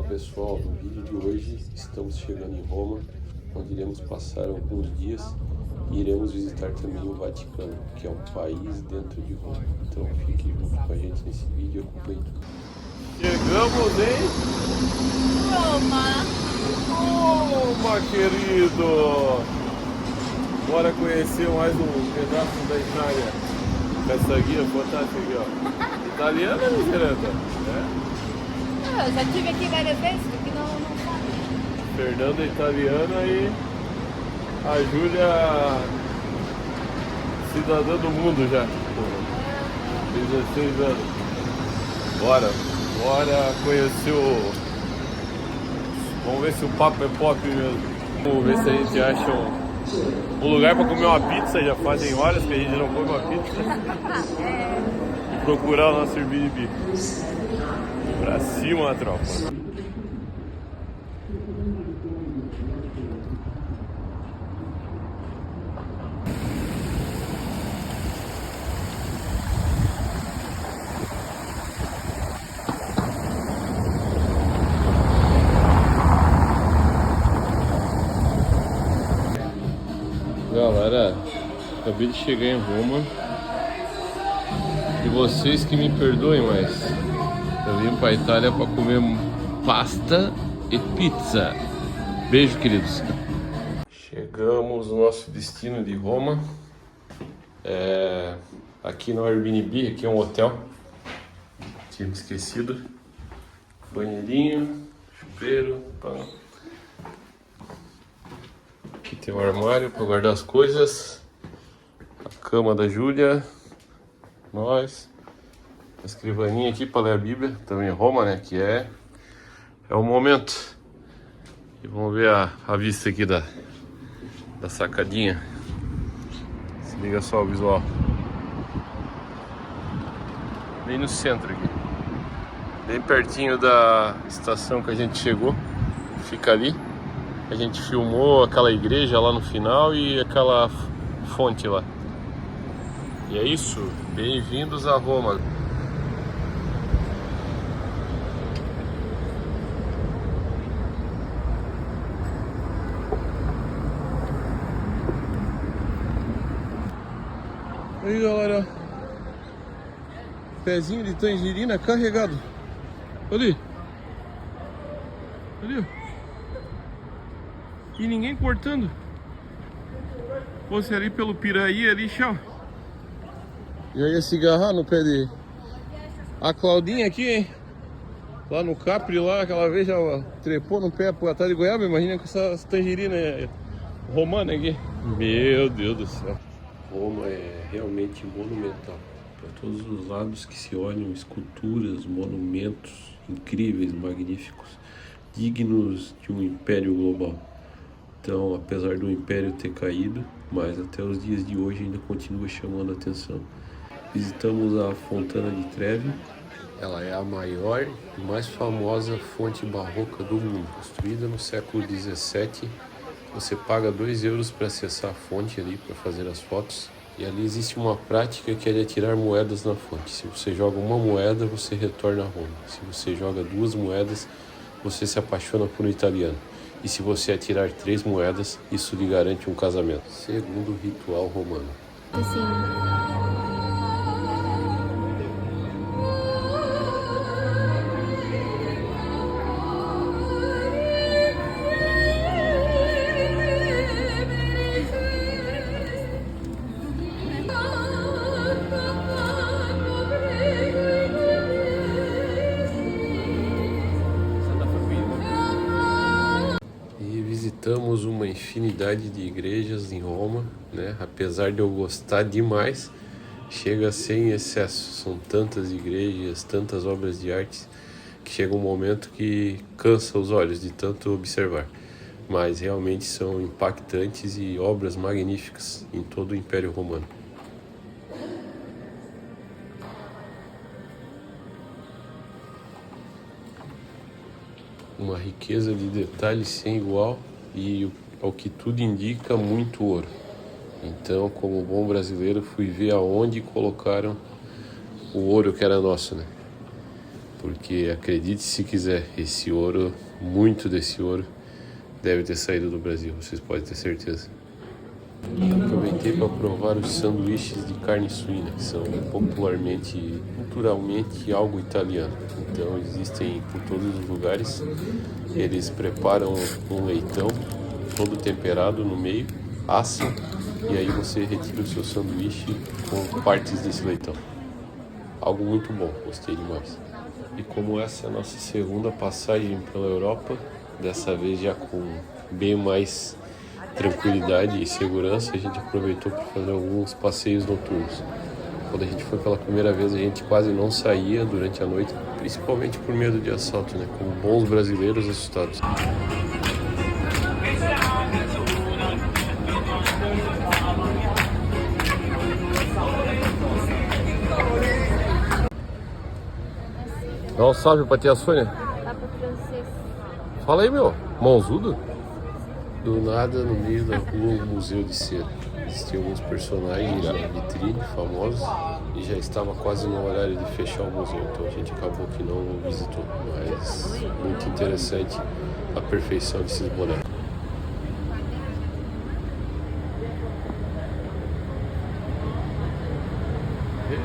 Pessoal, no vídeo de hoje estamos chegando em Roma, onde iremos passar alguns dias e iremos visitar também o Vaticano, que é um país dentro de Roma. Então fique junto com a gente nesse vídeo e acompanhe tudo. Chegamos em Roma, querido! Bora conhecer mais um pedaço da Itália. Essa guia fantástica aqui, ó. Italiana, né, Geranda? Eu já estive aqui várias vezes, porque não sabe. Fernanda é italiana e a Júlia cidadã do mundo já. 16 anos. Bora conhecer o... Vamos ver se o papo é pop mesmo. Vamos ver se a gente acha um lugar para comer uma pizza. Já fazem horas que a gente não come uma pizza. E procurar o nosso Airbnb. Pra cima, tropa. Galera, acabei de chegar em Roma. E vocês que me perdoem, mas eu vim pra Itália pra comer pasta e pizza. Beijo, queridos. Chegamos no nosso destino de Roma. Aqui no Airbnb, aqui é um hotel. Tinha me esquecido. Banheirinho, chuveiro, pá. Aqui tem um armário para guardar as coisas. A cama da Júlia. Nós. A escrivaninha aqui para ler a Bíblia. Também em Roma, né? Que é o momento. E vamos ver a vista aqui da sacadinha. Se liga só o visual. Bem no centro aqui. Bem pertinho da estação que a gente chegou. Fica ali. A gente filmou aquela igreja lá no final e aquela fonte lá. E é isso. Bem-vindos a Roma. Aí, galera. Pezinho de tangerina carregado. Ali. Ali, ó. E ninguém cortando. Fosse ali pelo Piraí, ali, tchau. Já ia se agarrar no pé de... A Claudinha aqui, hein? Lá no Capri, lá, aquela vez já trepou no pé pro atrás de goiaba. Imagina com essas tangerinas romanas aqui. Meu Deus do céu. Roma é realmente monumental. Para todos os lados que se olham, esculturas, monumentos incríveis, magníficos, dignos de um império global. Então, apesar do Império ter caído, mas até os dias de hoje ainda continua chamando a atenção. Visitamos a Fontana di Trevi. Ela é a maior e mais famosa fonte barroca do mundo. Construída no século XVII, você paga 2 euros para acessar a fonte ali, para fazer as fotos. E ali existe uma prática que é de atirar moedas na fonte. Se você joga uma moeda, você retorna a Roma. Se você joga 2 moedas, você se apaixona por um italiano. E se você atirar 3 moedas, isso lhe garante um casamento. Segundo o ritual romano. Visitamos uma infinidade de igrejas em Roma, né? Apesar de eu gostar demais, chega a ser em excesso. São tantas igrejas, tantas obras de arte, que chega um momento que cansa os olhos de tanto observar. Mas realmente são impactantes e obras magníficas em todo o Império Romano. Uma riqueza de detalhes sem igual e, ao que tudo indica, muito ouro. Então, como bom brasileiro, fui ver aonde colocaram o ouro que era nosso, né? porque acredite se quiser, esse ouro, muito desse ouro, deve ter saído do Brasil, vocês podem ter certeza. Aproveitei para provar os sanduíches de carne suína, que são popularmente, culturalmente algo italiano. Então existem por todos os lugares. Eles preparam um leitão todo temperado no meio, assam, e aí você retira o seu sanduíche com partes desse leitão. Algo muito bom, gostei demais. E como essa é a nossa segunda passagem pela Europa, dessa vez já com bem mais tranquilidade e segurança, a gente aproveitou para fazer alguns passeios noturnos. Quando a gente foi pela primeira vez, a gente quase não saía durante a noite, principalmente por medo de assalto, né? Como bons brasileiros assustados. Dá um salve pra tia Sônia. Papa francês. Fala aí, meu. Mãozudo? Do nada, no meio da rua, um museu de cera. Existiam alguns personagens na vitrine, famosos, e já estava quase no horário de fechar o museu, então a gente acabou que não visitou. Mas muito interessante a perfeição desses bonecos.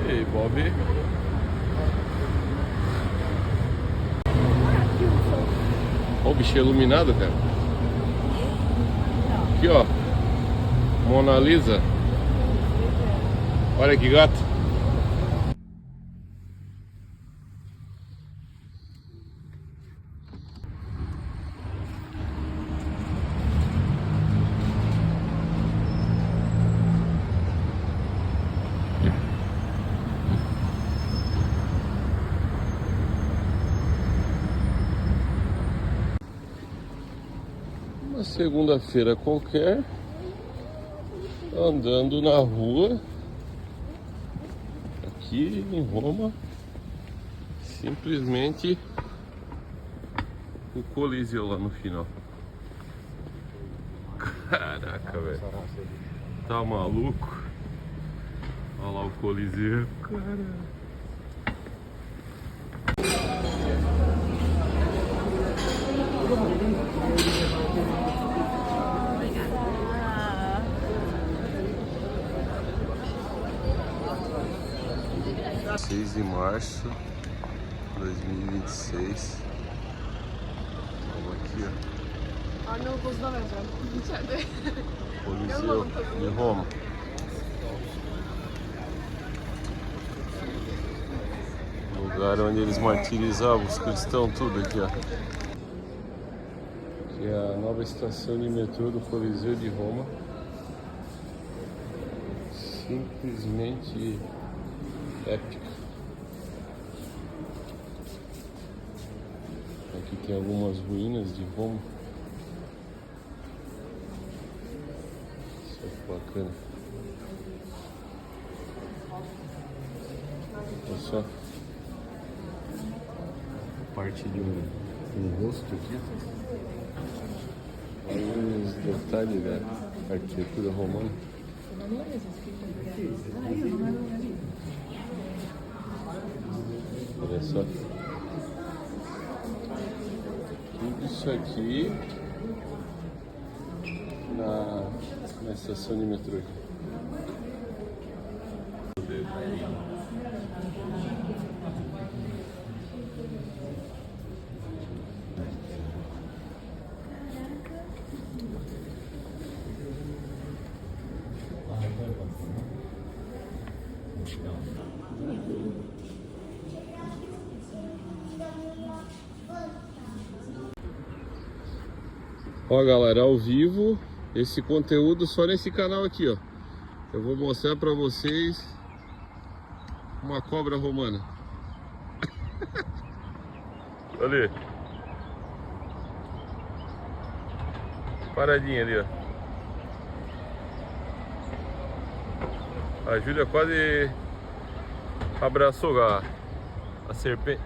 Ei, Bob. Olha o bicho iluminado, cara. Aqui, ó. Mona Lisa. Olha que gato. Uma segunda-feira qualquer, andando na rua, aqui em Roma, simplesmente o Coliseu lá no final. Caraca, velho, tá maluco? Olha lá o Coliseu, cara. Ah. 6 de março de 2026. Vamos aqui, ó. Arnavut bozuna vereceğim. İçeride. Coliseu de Roma. Lugar onde eles martirizavam os cristãos, tudo aqui, ó. Aqui é a nova estação de metrô do Coliseu de Roma. Simplesmente épica. Aqui tem algumas ruínas de Roma. Isso é bacana. Olha só. Parte de um rosto aqui. Olha os detalhes da arquitetura romana. Olha só. Tudo isso aqui na estação de metrô. Ó, galera, ao vivo, esse conteúdo só nesse canal aqui, ó. Eu vou mostrar pra vocês uma cobra romana. Ali. Paradinha ali, ó. A Júlia quase abraçou a serpente.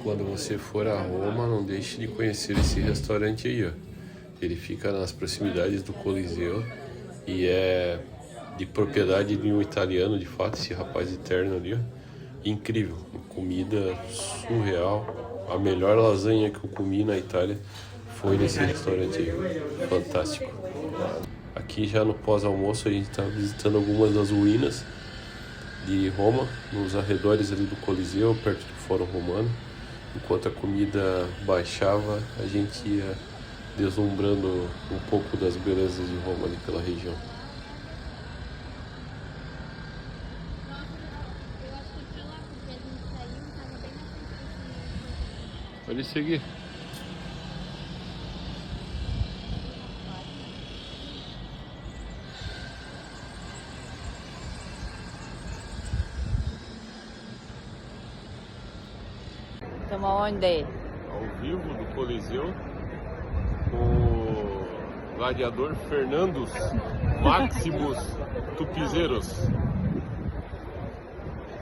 Quando você for a Roma, não deixe de conhecer esse restaurante aí, ó. Ele fica nas proximidades do Coliseu e é de propriedade de um italiano, de fato, esse rapaz eterno ali, ó. Incrível, comida surreal. A melhor lasanha que eu comi na Itália foi nesse restaurante aí, fantástico. Aqui já no pós-almoço a gente está visitando algumas das ruínas de Roma, nos arredores ali do Coliseu, perto do Fórum Romano. Enquanto a comida baixava, a gente ia deslumbrando um pouco das belezas de Roma ali pela região. Pode seguir. Estamos onde? Ao vivo do Coliseu, com o gladiador Fernandus Maximus Tupizeiros.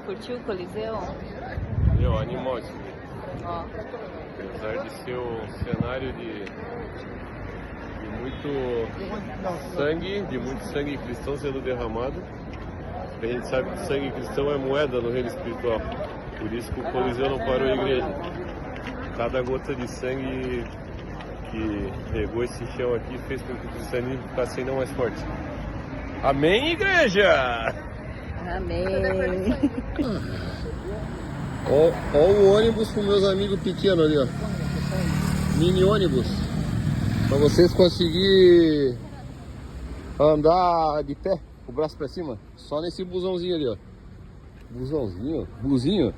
Curtiu o Coliseu? Meu, animal isso. Ó. Apesar de ser um cenário de muito sangue cristão sendo derramado, a gente sabe que sangue cristão é moeda no reino espiritual. Por isso que o Coliseu não parou a igreja. Cada gota de sangue que regou esse chão aqui fez com que o cristianismo ficasse ainda mais forte. Amém, igreja! Amém. Ó o ônibus com meus amigos pequenos ali, ó. Mini ônibus. Pra vocês conseguirem andar de pé, com o braço pra cima. Só nesse busãozinho ali, ó. Busãozinho? Buzinho?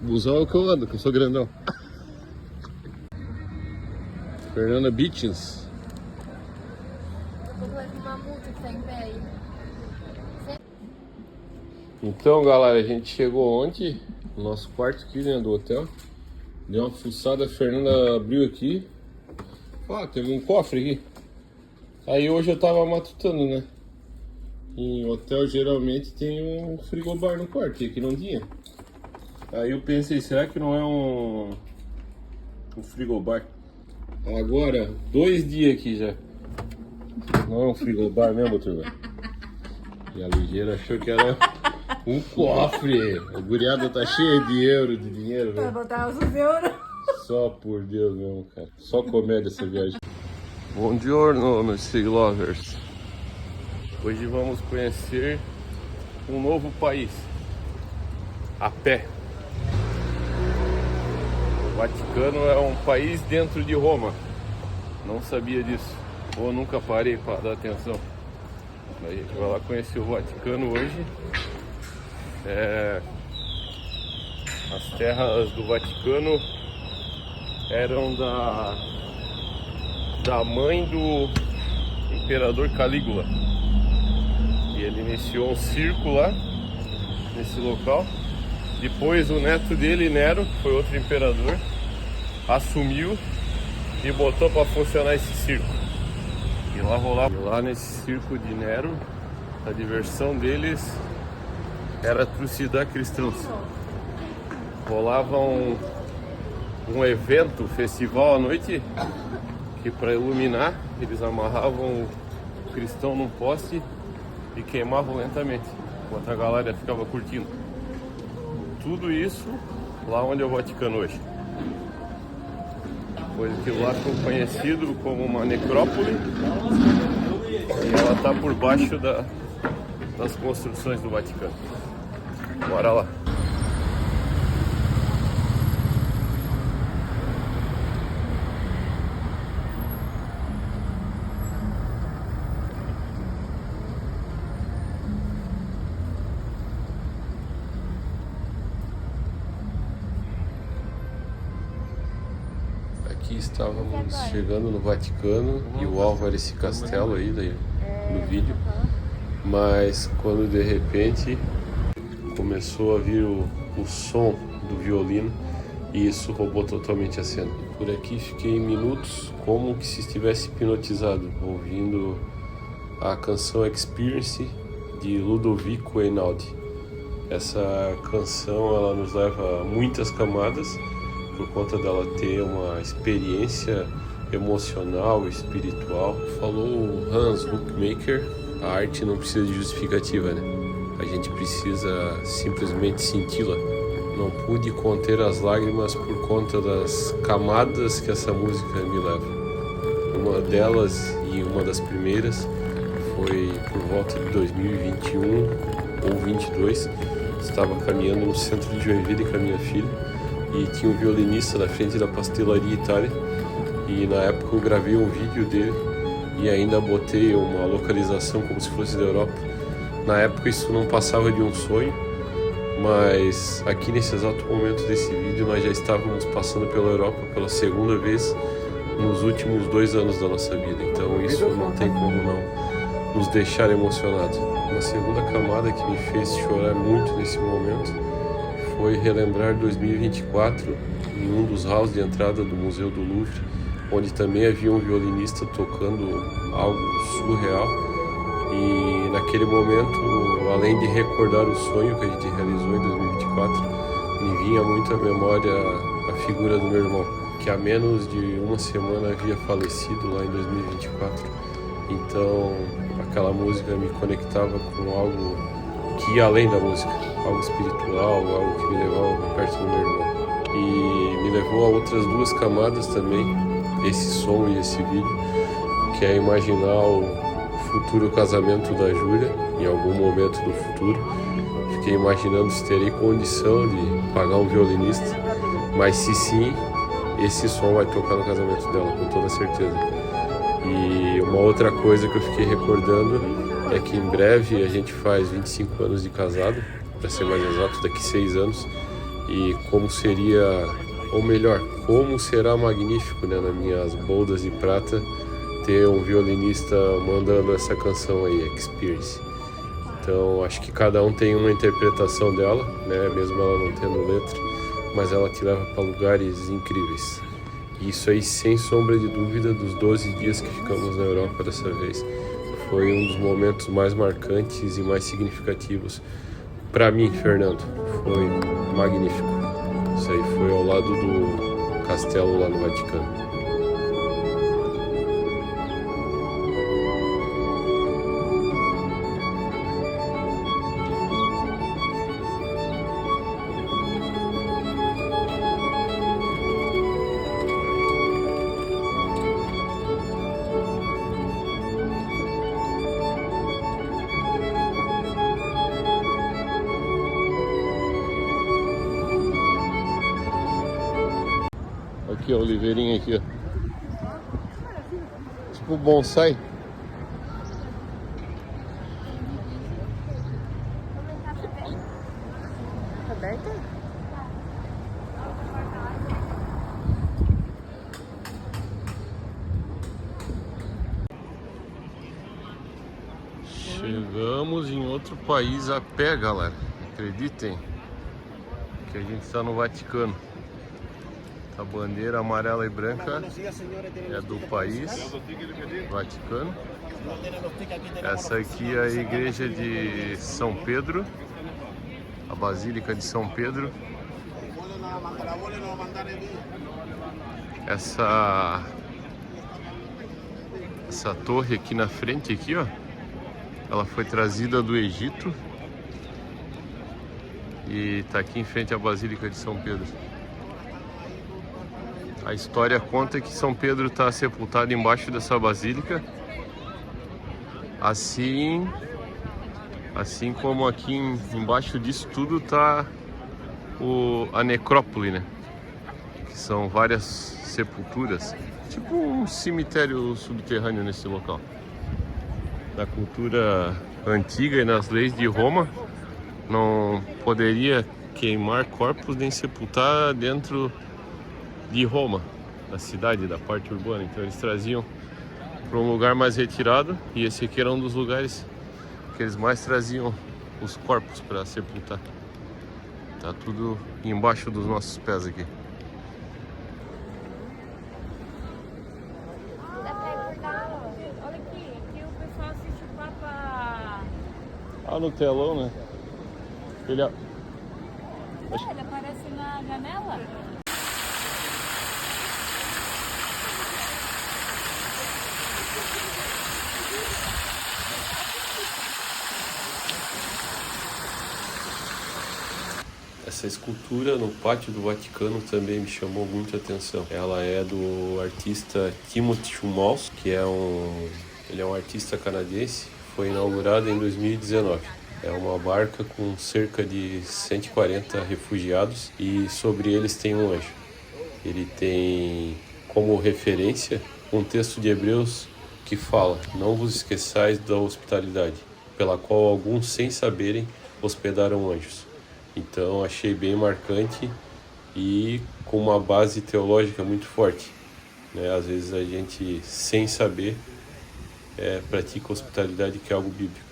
Busão é o que eu ando, que eu sou grandão. Fernanda Beachens. Depois vai uma multa que tá em pé aí. Então, galera, a gente chegou ontem no nosso quarto aqui, né, do hotel. Deu uma fuçada, a Fernanda abriu aqui. Ah, teve um cofre aqui. Aí hoje eu tava matutando, né? Em hotel geralmente tem um frigobar no quarto, e aqui não tinha. Aí eu pensei, será que não é um frigobar? Agora, 2 dias aqui já. Não é um frigobar mesmo, turma? E a ligeira achou que era um cofre. A guriada tá cheia de euro, de dinheiro, Vai velho. botar os euros. Só por Deus mesmo, cara. Só comédia essa viagem. Bom dia, meus Sig Lovers. Hoje vamos conhecer um novo país. A pé. O Vaticano é um país dentro de Roma. Não sabia disso. Ou nunca parei para dar atenção. A gente vai lá conhecer o Vaticano hoje. As terras do Vaticano eram da mãe do imperador Calígula. E ele iniciou um circo lá, nesse local. Depois o neto dele, Nero, que foi outro imperador, assumiu e botou para funcionar esse circo. E lá rolava, lá nesse circo de Nero, a diversão deles era trucidar cristãos. Rolava um evento, festival à noite, que para iluminar, eles amarravam o cristão num poste e queimavam lentamente, enquanto a galera ficava curtindo. Tudo isso lá onde é o Vaticano hoje. Coisa que lá ficou conhecido como uma necrópole, e ela está por baixo das construções do Vaticano. Bora lá. Aqui estávamos chegando no Vaticano e o alvo era esse castelo aí no vídeo, mas quando de repente começou a vir o som do violino e isso roubou totalmente a cena. Por aqui fiquei minutos como que se estivesse hipnotizado, ouvindo a canção Experience de Ludovico Einaudi. Essa canção ela nos leva a muitas camadas por conta dela ter uma experiência emocional, espiritual. Falou o Hans Hookmaker, a arte não precisa de justificativa, né? A gente precisa simplesmente senti-la. Não pude conter as lágrimas por conta das camadas que essa música me leva. Uma delas e uma das primeiras foi por volta de 2021 ou 22. Estava caminhando no centro de Joinville com a minha filha e tinha um violinista na frente da Pastelaria Itália e na época eu gravei um vídeo dele e ainda botei uma localização como se fosse da Europa. Na época isso não passava de um sonho, mas aqui nesse exato momento desse vídeo nós já estávamos passando pela Europa pela segunda vez nos últimos 2 anos da nossa vida, então isso não tem como não nos deixar emocionados. Uma segunda camada que me fez chorar muito nesse momento foi relembrar 2024 em um dos halls de entrada do Museu do Louvre, onde também havia um violinista tocando algo surreal. E naquele momento, além de recordar o sonho que a gente realizou em 2024, me vinha muito à memória a figura do meu irmão, que há menos de uma semana havia falecido lá em 2024. Então, aquela música me conectava com algo que ia além da música, algo espiritual, algo que me levava perto do meu irmão. E me levou a outras 2 camadas também, esse som e esse vídeo, que é imaginar o futuro casamento da Júlia, em algum momento do futuro. Fiquei imaginando se terei condição de pagar um violinista, mas se sim, esse som vai tocar no casamento dela, com toda certeza. E uma outra coisa que eu fiquei recordando é que em breve a gente faz 25 anos de casado, para ser mais exato, daqui 6 anos, e como seria, ou melhor, como será magnífico, né, nas minhas bodas de prata, ter um violinista mandando essa canção aí, Experience. Então acho que cada um tem uma interpretação dela, né, mesmo ela não tendo letra, mas ela te leva para lugares incríveis. E isso aí, sem sombra de dúvida, dos 12 dias que ficamos na Europa dessa vez, foi um dos momentos mais marcantes e mais significativos para mim, Fernando. Foi magnífico. Isso aí foi ao lado do castelo lá no Vaticano. Aqui, ó, oliveirinha aqui, ó. Tipo bonsai. Aberta? Chegamos em outro país a pé, galera. Acreditem que a gente está no Vaticano. A bandeira amarela e branca é do país, Vaticano. Essa aqui é a igreja de São Pedro, a Basílica de São Pedro. Essa torre aqui na frente, aqui, ó, ela foi trazida do Egito e está aqui em frente à Basílica de São Pedro. A história conta que São Pedro está sepultado embaixo dessa basílica, assim como aqui embaixo disso tudo está a necrópole, né? Que são várias sepulturas, tipo um cemitério subterrâneo nesse local. Na cultura antiga e nas leis de Roma, não poderia queimar corpos nem sepultar dentro de Roma. da cidade, da parte urbana. Então eles traziam para um lugar mais retirado, e esse aqui era um dos lugares que eles mais traziam os corpos para sepultar. Tá tudo embaixo dos nossos pés aqui. Dá pra ir por cá, ó. Olha aqui, aqui o pessoal assiste o Papa. Ah, no telão, né? Ele... Ele aparece na janela. Essa escultura no pátio do Vaticano também me chamou muita atenção. Ela é do artista Timothy Chmosky, que ele é um artista canadense. Foi inaugurada em 2019. É uma barca com cerca de 140 refugiados e sobre eles tem um anjo. Ele tem como referência um texto de Hebreus que fala: não vos esqueçais da hospitalidade, pela qual alguns, sem saberem, hospedaram anjos. Então achei bem marcante e com uma base teológica muito forte, né? Às vezes a gente, sem saber, pratica hospitalidade, que é algo bíblico.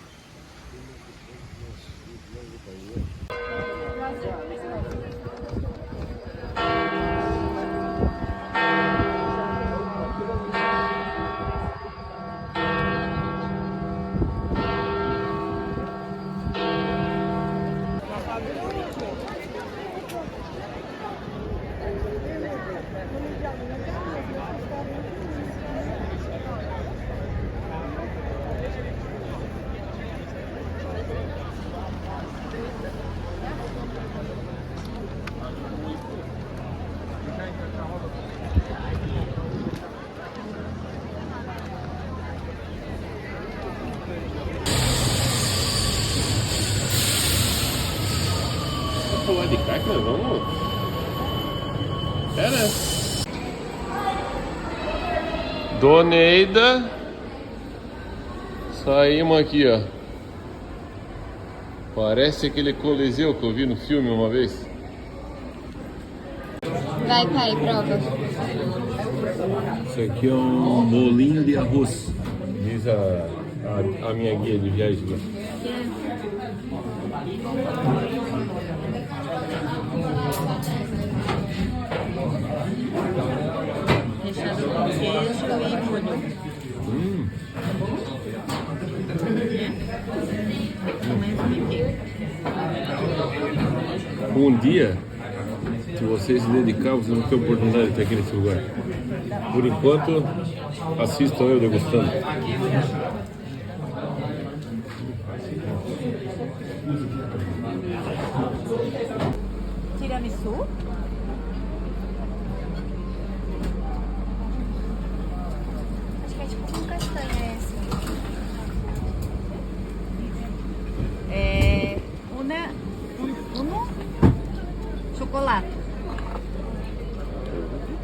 Vamos pular de cá, cara? Vamos. Pera. Doneida. Saímos aqui, ó. Parece aquele coliseu que eu vi no filme uma vez. Vai cair, prova. Isso aqui é um bolinho de arroz. Diz a minha guia de viagem lá. Recheado com queijo e molho. Um dia, se vocês se dedicar, vocês vão ter oportunidade de ter aqui nesse lugar. Por enquanto, assistam eu degustando. Tiramisu? Acho que é tipo um castanha esse. Uno chocolate.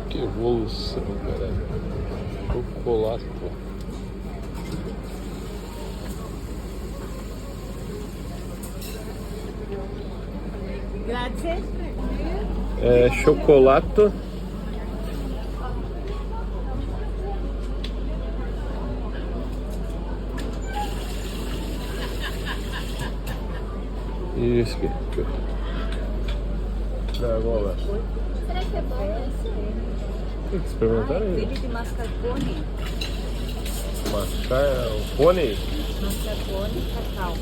Que evolução, cara. Chocolate. Grazie. É chocolate. Isso aqui. Agora. Será que é bom esse? Tem que experimentar aí. Filho de mascarpone. Mascarpone. Mascarpone, cacau.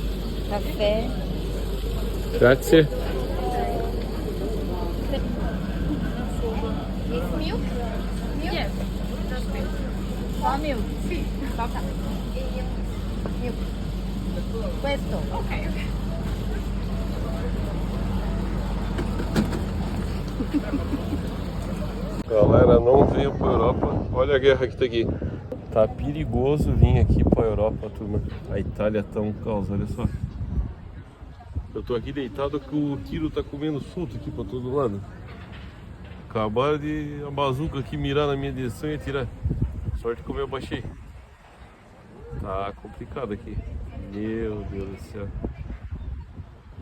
Café. Grazie. It's milk? Yes. Just milk. Só milk? Sì. Só milk. Questo. Ok. Galera, não venha pra Europa. Olha a guerra que tá aqui. Tá perigoso vir aqui pra Europa, turma. A Itália tá um caos, olha só. Eu tô aqui deitado que o tiro tá comendo solto aqui pra todo lado. Acabaram de a bazuca aqui mirar na minha direção e atirar. Sorte como eu baixei. Tá complicado aqui. Meu Deus do céu.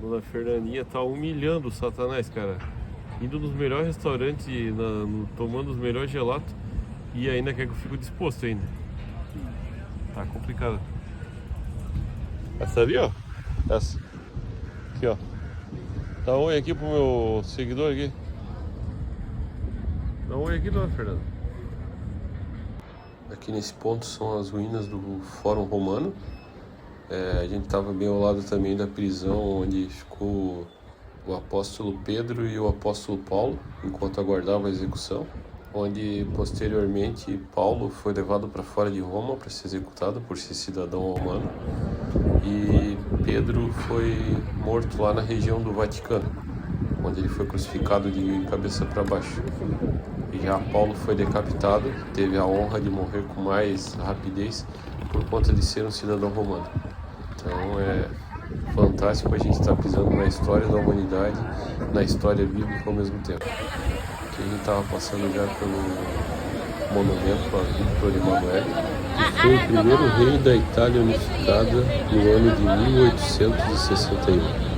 Dona Fernandinha tá humilhando o Satanás, cara. indo nos melhores restaurantes, tomando os melhores gelatos e ainda quer que eu fique disposto ainda. Tá complicado. Essa ali, ó. Essa. Aqui, ó. Dá um oi aqui pro meu seguidor aqui. Dá um oi aqui, dona Fernanda. Aqui nesse ponto são as ruínas do Fórum Romano. A gente estava bem ao lado também da prisão onde ficou o apóstolo Pedro e o apóstolo Paulo, enquanto aguardava a execução. Onde posteriormente Paulo foi levado para fora de Roma para ser executado por ser cidadão romano. E Pedro foi morto lá na região do Vaticano, onde ele foi crucificado de cabeça para baixo. E já Paulo foi decapitado, teve a honra de morrer com mais rapidez por conta de ser um cidadão romano. Então é fantástico a gente estar pisando na história da humanidade, na história bíblica ao mesmo tempo. Aqui a gente estava passando já pelo monumento a Victor Emanuele, que foi o primeiro rei da Itália unificada no ano de 1861.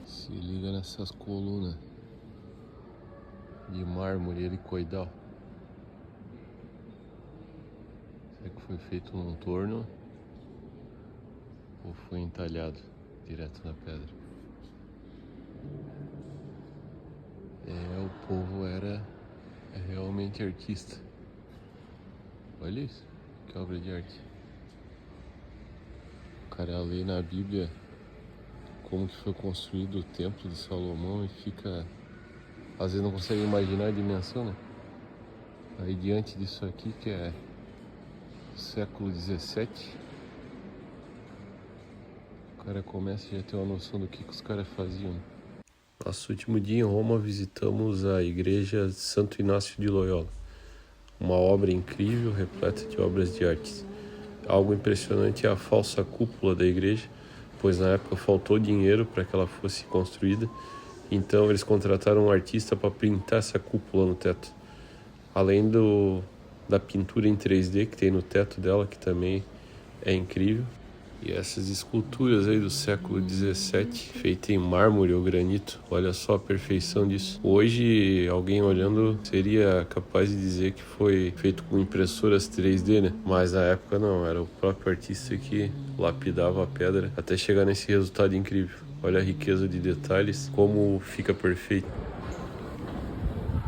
Se liga nessas colunas de mármore helicoidal. Será que foi feito num torno ou foi entalhado direto na pedra? O povo era realmente artista. Olha isso, que obra de arte. O cara lê na Bíblia como que foi construído o templo de Salomão e fica, às vezes não consegue imaginar a dimensão, né? Aí diante disso aqui, que é século XVII, o cara começa a já ter uma noção do que os caras faziam. Nosso último dia em Roma visitamos a igreja de Santo Inácio de Loyola, uma obra incrível, repleta de obras de arte. Algo impressionante é a falsa cúpula da igreja, pois na época faltou dinheiro para que ela fosse construída, então eles contrataram um artista para pintar essa cúpula no teto. Além da pintura em 3D que tem no teto dela, que também é incrível. E essas esculturas aí do século XVII, feitas em mármore ou granito, olha só a perfeição disso. Hoje, alguém olhando seria capaz de dizer que foi feito com impressoras 3D, né? Mas na época não, era o próprio artista que lapidava a pedra até chegar nesse resultado incrível. Olha a riqueza de detalhes, como fica perfeito.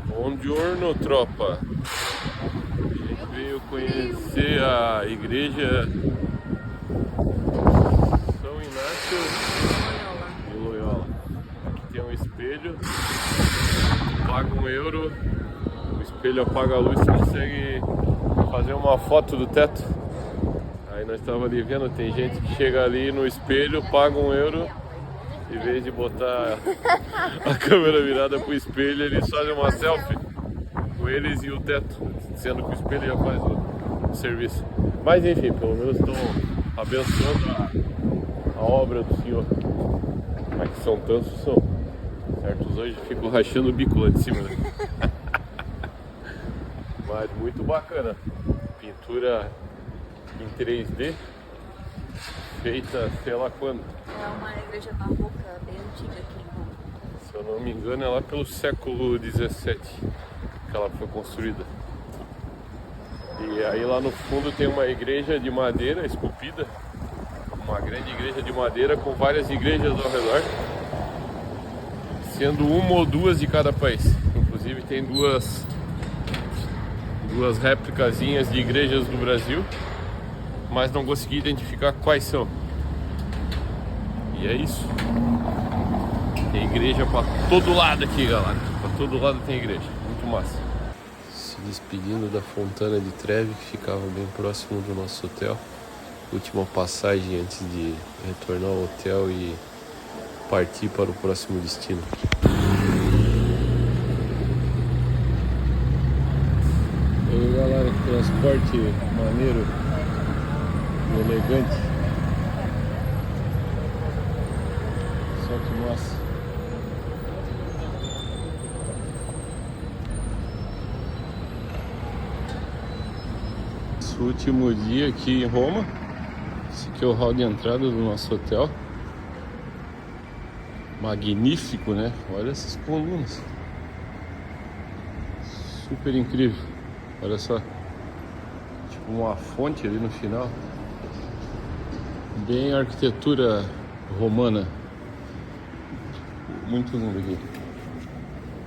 Buongiorno, tropa! A gente veio conhecer a igreja São Inácio de Loyola. Aqui tem um espelho, paga €1, o espelho apaga a luz e consegue fazer uma foto do teto. Aí nós estávamos ali vendo, tem gente que chega ali no espelho, paga €1, em vez de botar a câmera virada pro espelho, eles fazem uma selfie com eles e o teto, sendo que o espelho já faz o serviço. Mas enfim, pelo menos estão abençoando a obra do Senhor. Mas que são tantos, são. Certos hoje ficam rachando o bico lá de cima, né? Mas muito bacana. Pintura em 3D, feita sei lá quando. É uma igreja barroca bem antiga aqui em Roma. Se eu não me engano, é lá pelo século XVII que ela foi construída. E aí lá no fundo tem uma igreja de madeira esculpida, uma grande igreja de madeira com várias igrejas ao redor, sendo uma ou duas de cada país. Inclusive tem duas réplicazinhas de igrejas do Brasil, mas não consegui identificar quais são. E é isso. Tem igreja pra todo lado aqui, galera. Pra todo lado tem igreja. Muito massa. Se despedindo da Fontana de Trevi, que ficava bem próximo do nosso hotel. Última passagem antes de retornar ao hotel e partir para o próximo destino. E aí, galera, que transporte maneiro e elegante. Só que massa. Esse último dia aqui em Roma. Esse aqui é o hall de entrada do nosso hotel. Magnífico, né? Olha essas colunas. Super incrível. Olha só. Tipo uma fonte ali no final. Bem arquitetura romana. Muito lindo aqui.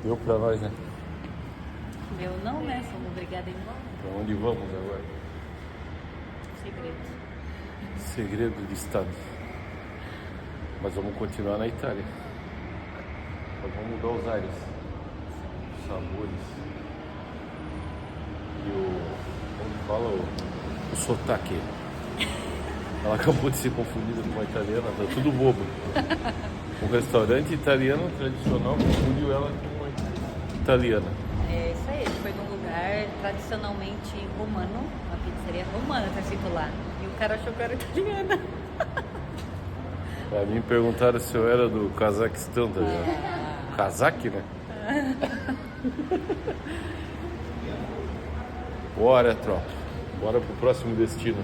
Deu pra nós, né? Meu não, né? Somos obrigados a ir embora. Pra onde vamos agora? Segredo. Segredo de Estado. Mas vamos continuar na Itália. Nós vamos mudar os ares, os sabores e como fala o sotaque. Ela acabou de ser confundida com uma italiana, tá tudo bobo. Um restaurante italiano tradicional confundiu ela com uma italiana. É isso aí, foi num lugar tradicionalmente romano, uma pizzaria romana, tá escrito lá. E o cara achou que eu era italiana. Pra mim perguntaram se eu era do Cazaquistão, tá ligado? Cazaque, né? Bora, tropa. Bora pro próximo destino.